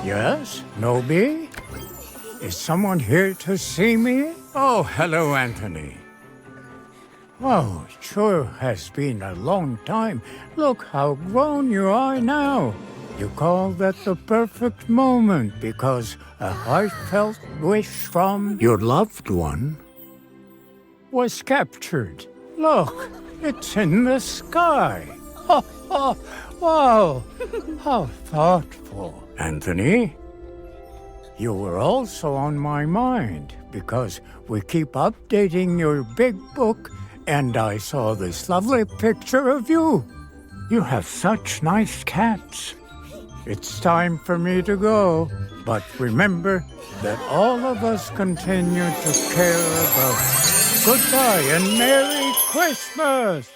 Yes, Nobi? Is someone here to see me? Oh, hello, Anthony. Oh, it sure has been a long time. Look how grown you are now. You call that the perfect moment because a heartfelt wish from your loved one was captured. Look, it's in the sky. Wow, how thoughtful. Anthony, you were also on my mind because we keep updating your big book, and I saw this lovely picture of you. You have such nice cats. It's time for me to go, but remember that all of us continue to care about. Goodbye and Merry Christmas!